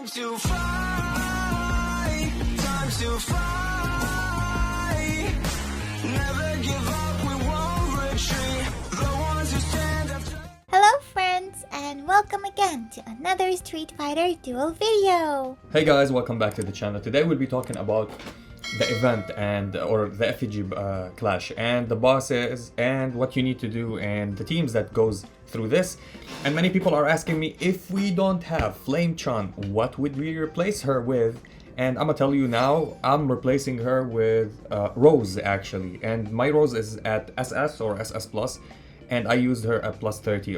Time to fly, time to fly. Never give up, we won't retreat. The ones who stand up. Hello friends, and welcome again to another Street Fighter Duel video. Hey guys, welcome back to the channel. Today we'll be talking about the event or the Effigy clash and the bosses and what you need to do and the teams that goes through this. And many people are asking me, if we don't have Flame Chun, what would we replace her with? And I'm gonna tell you now, I'm replacing her with Rose actually, and my Rose is at SS or SS plus, and I used her at plus 30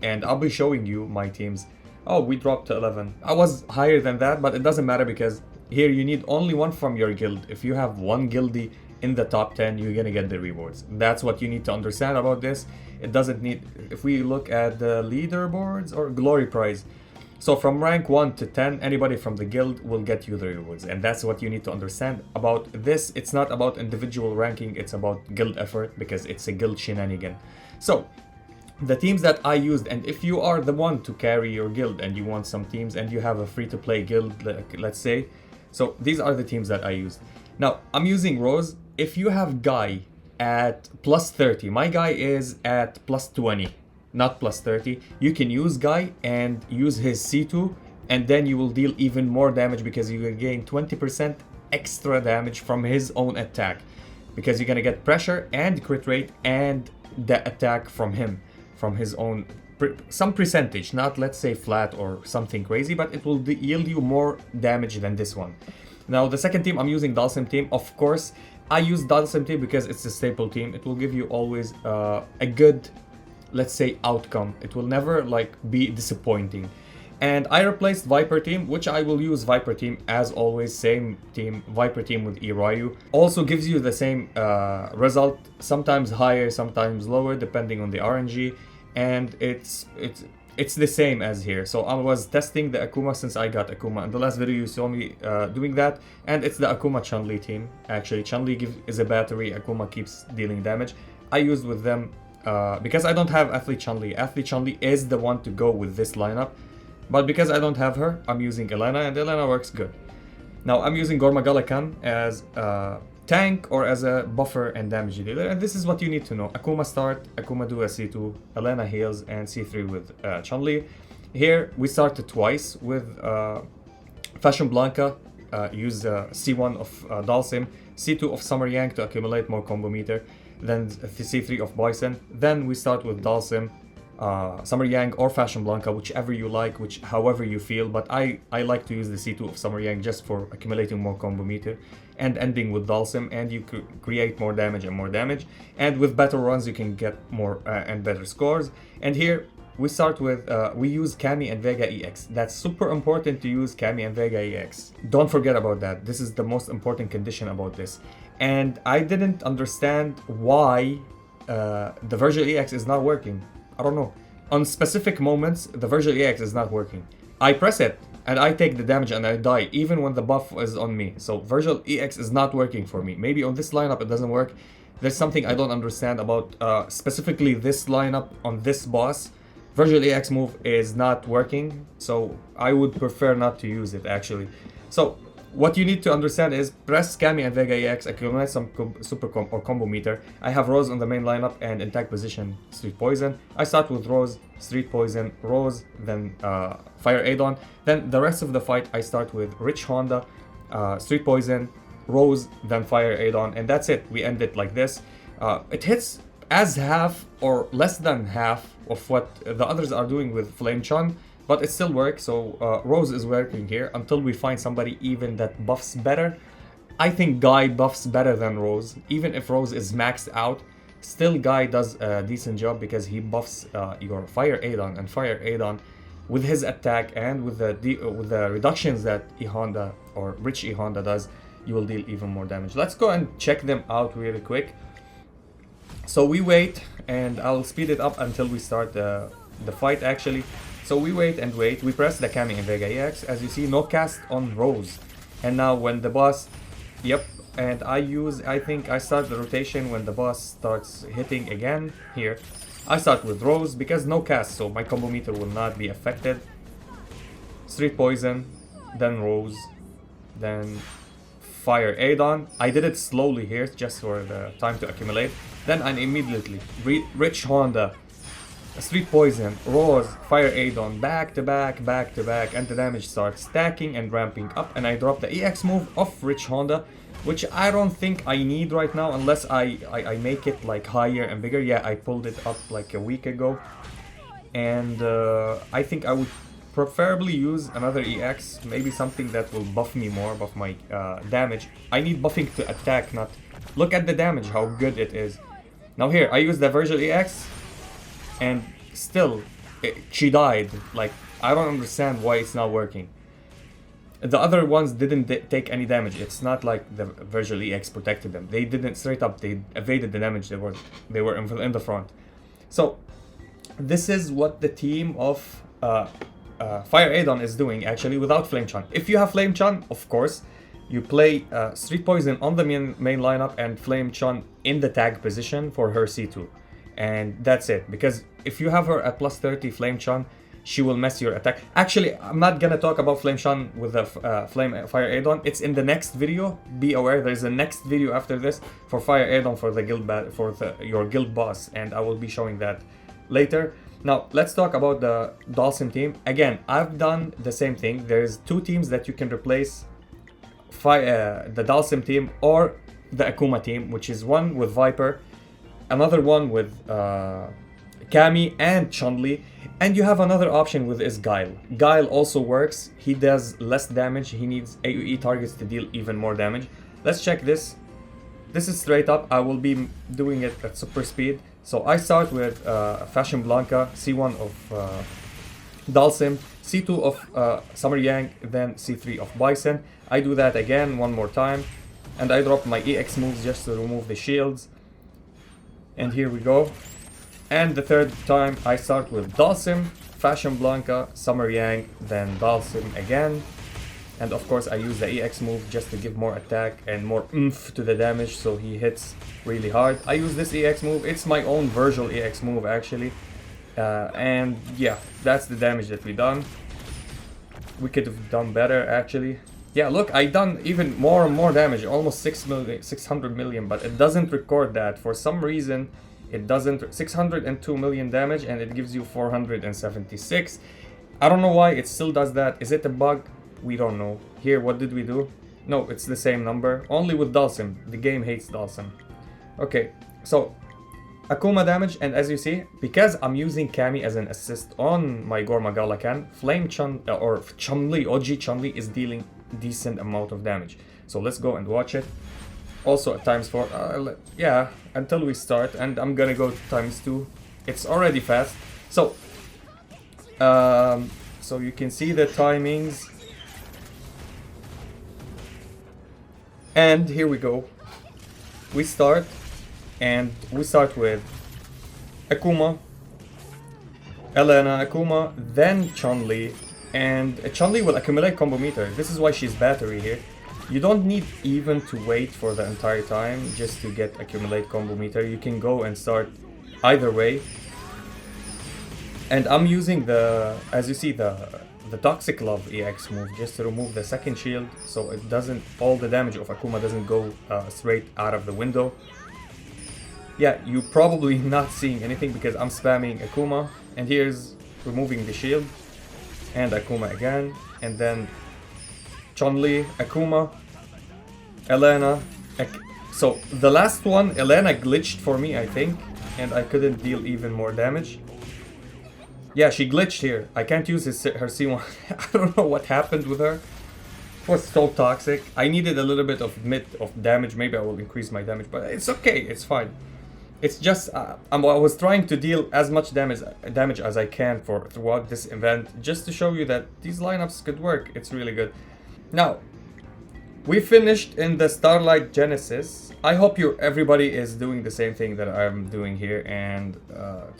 and I'll be showing you my teams. Oh, we dropped to 11. I was higher than that, but it doesn't matter because here you need only one from your guild. If you have one guildie in the top 10, you're gonna get the rewards. That's what you need to understand about this. It doesn't need, if we look at the leaderboards or glory prize, so from rank 1 to 10, anybody from the guild will get you the rewards. And that's what you need to understand about this. It's not about individual ranking, it's about guild effort because it's a guild shenanigan. So the teams that I used, and if you are the one to carry your guild and you want some teams and you have a free-to-play guild, let's say, so these are the teams that I used. Now, I'm using Rose. If you have Guy at plus 30, my Guy is at plus 20, not plus 30. You can use Guy and use his C2, and then you will deal even more damage because you will gain 20% extra damage from his own attack. Because you're gonna get pressure and crit rate and the attack from him, from his own some percentage, not let's say flat or something crazy, but it will yield you more damage than this one. Now the second team, I'm using Dalsim team. Of course I use Dalsim team because it's a staple team. It will give you always a good, let's say, outcome. It will never like be disappointing. And I replaced Viper team, which I will use Viper team as always, same team, Viper team with Irayu. Also gives you the same result, sometimes higher, sometimes lower, depending on the RNG. And it's the same as here. So I was testing the Akuma since I got Akuma. In the last video you saw me doing that, and it's the Akuma Chun-Li team. Actually, Chun-Li is a battery, Akuma keeps dealing damage. I used with them because I don't have Athlete Chun-Li. Athlete Chun-Li is the one to go with this lineup, but because I don't have her, I'm using Elena, and Elena works good. Now I'm using Gore Magala as tank or as a buffer and damage dealer, and this is what you need to know. Akuma start, Akuma do a C2, Elena heals, and C3 with Chun-Li. Here we started twice with Fashion Blanca, use C1 of Dalsim, C2 of Summer Yang to accumulate more combo meter, then C3 of Bison. Then we start with Dalsim, Summer Yang or Fashion Blanca, whichever you like, however you feel, but I like to use the C2 of Summer Yang just for accumulating more combo meter, and ending with Dalsim, and you could create more damage and more damage, and with better runs you can get more and better scores. And here we start with we use Kami and Vega EX. That's super important to use Kami and Vega EX. Don't forget about that. This is the most important condition about this. And I didn't understand why the Virgil EX is not working. I don't know. On specific moments, the Virgil EX is not working. I press it and I take the damage and I die, even when the buff is on me. So Virgil EX is not working for me. Maybe on this lineup it doesn't work. There's something I don't understand about specifically this lineup on this boss. Virgil EX move is not working, so I would prefer not to use it actually. So what you need to understand is press Kami and Vega EX, accumulate some super combo meter. I have Rose on the main lineup and in tag position Street Poison. I start with Rose, Street Poison, Rose, then Fire Adon. Then the rest of the fight I start with Rich Honda, Street Poison, Rose, then Fire Adon, and that's it. We end it like this. It hits as half or less than half of what the others are doing with Flame Chun, but it still works. So Rose is working here until we find somebody even that buffs better. I think Guy buffs better than Rose. Even if Rose is maxed out, still Guy does a decent job because he buffs your Fire Adon, and Fire Adon with his attack and with the reductions that E-Honda or Rich E-Honda does, you will deal even more damage. Let's go and check them out really quick. So we wait, and I'll speed it up until we start the fight actually. So we wait and wait. We press the Kami and Vega EX. As you see, no cast on Rose. And now when the boss, yep, and I think I start the rotation when the boss starts hitting again here. I start with Rose because no cast, so my combo meter will not be affected. Street Poison, then Rose, then Fire Adon. I did it slowly here just for the time to accumulate. Then I immediately Rich Honda, Street Poison, Rose, Fire Adon, back to back, and the damage starts stacking and ramping up, and I drop the EX move of Rich Honda, which I don't think I need right now unless I make it like higher and bigger. Yeah, I pulled it up like a week ago, and I think I would preferably use another EX, maybe something that will buff me more, buff my damage. I need buffing to attack, not... Look at the damage, how good it is. Now here, I use the Virgil EX, and still, she died. Like, I don't understand why it's not working. The other ones didn't take any damage. It's not like the Virgil EX protected them. They didn't straight up, they evaded the damage. They were in the front. So, this is what the team of Fire Adon is doing actually without Flame Chun. If you have Flame Chun, of course, you play Street Poison on the main lineup and Flame Chun in the tag position for her C2. And that's it. Because if you have her at plus 30 Flame Chun, she will mess your attack. Actually, I'm not gonna talk about Flame Chun with the Fire Adon. It's in the next video. Be aware, there's a next video after this for Fire Adon for the your guild boss, and I will be showing that later. Now, let's talk about the Dhalsim team. Again, I've done the same thing. There's two teams that you can replace the Dhalsim team or the Akuma team, which is one with Viper, another one with Cammy and Chun-Li, and you have another option with is Guile. Guile also works. He does less damage. He needs AoE targets to deal even more damage. Let's check this. This is straight up. I will be doing it at super speed. So I start with Fashion Blanca, C1 of Dhalsim, C2 of Summer Yang, then C3 of Bison. I do that again one more time, and I drop my EX moves just to remove the shields. And here we go. And the third time I start with Dhalsim, Fashion Blanca, Summer Yang, then Dhalsim again. And of course I use the EX move just to give more attack and more oomph to the damage so he hits really hard. I use this EX move. It's my own Virgil EX move actually. And yeah, that's the damage that we done. We could have done better actually. Yeah, look, I done even more and more damage, almost 600 million, but it doesn't record that. For some reason, it doesn't. 602 million damage and it gives you 476. I don't know why it still does that. Is it a bug? We don't know. Here, what did we do? No, it's the same number. Only with Dhalsim. The game hates Dhalsim. Okay, so Akuma damage, and as you see, because I'm using Cammy as an assist on my Gore Magala can, Flame Chun or Chun-Li, OG Chun-Li is dealing decent amount of damage. So let's go and watch it. Also at ×4, yeah, until we start, and I'm gonna go to ×2. It's already fast. So, so you can see the timings. And here we go. We start, and we start with Akuma, Elena, Akuma, then Chun-Li, and Chun-Li will accumulate combo meter. This is why she's battery here. You don't need even to wait for the entire time just to get accumulate combo meter. You can go and start either way. And I'm using the, as you see, the Toxic Love EX move just to remove the second shield, so it doesn't, all the damage of Akuma doesn't go straight out of the window. Yeah, you're probably not seeing anything because I'm spamming Akuma, and here's removing the shield, and Akuma again, and then Chun-Li, Akuma, Elena. So the last one, Elena glitched for me, I think, and I couldn't deal even more damage. Yeah, she glitched here. I can't use her C1. I don't know what happened with her. It was so toxic. I needed a little bit of damage. Maybe I will increase my damage, but it's okay. It's fine. It's just I was trying to deal as much damage as I can throughout this event, just to show you that these lineups could work. It's really good. Now, we finished in the Starlight Genesis. I hope everybody is doing the same thing that I'm doing here and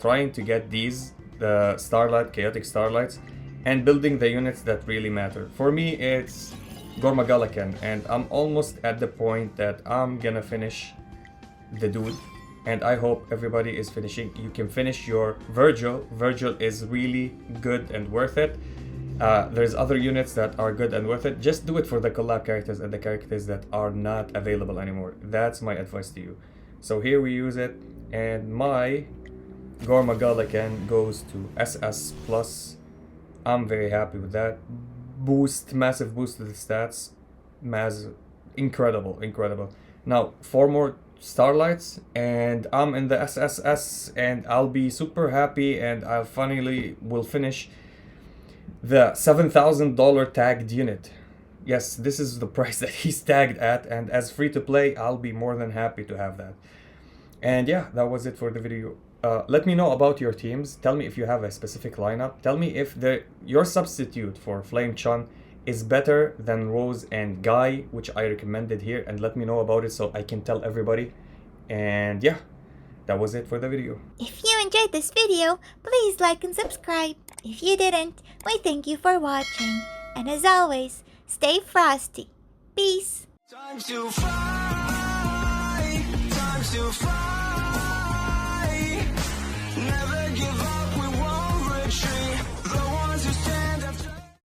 trying to get the Starlight, Chaotic Starlights, and building the units that really matter. For me, it's Gore Magalakan, and I'm almost at the point that I'm gonna finish the dude, and I hope everybody is finishing. You can finish your Virgil. Virgil is really good and worth it. There's other units that are good and worth it. Just do it for the collab characters and the characters that are not available anymore. That's my advice to you. So here we use it, and my Gore Magala can goes to SS plus. I'm very happy with that. Boost, massive boost to the stats. Incredible, incredible. Now 4 more starlights and I'm in the SSS, and I'll be super happy, and I finally will finish the $7,000 tagged unit. Yes, this is the price that he's tagged at, and as free to play, I'll be more than happy to have that. And yeah, that was it for the video. Let me know about your teams. Tell me if you have a specific lineup. Tell me if your substitute for Flame Chun is better than Rose and Guy, which I recommended here, and let me know about it so I can tell everybody. And yeah, that was it for the video. If you enjoyed this video, please like and subscribe. If you didn't, we thank you for watching. And as always, stay frosty. Peace. Time to fly, time to fly.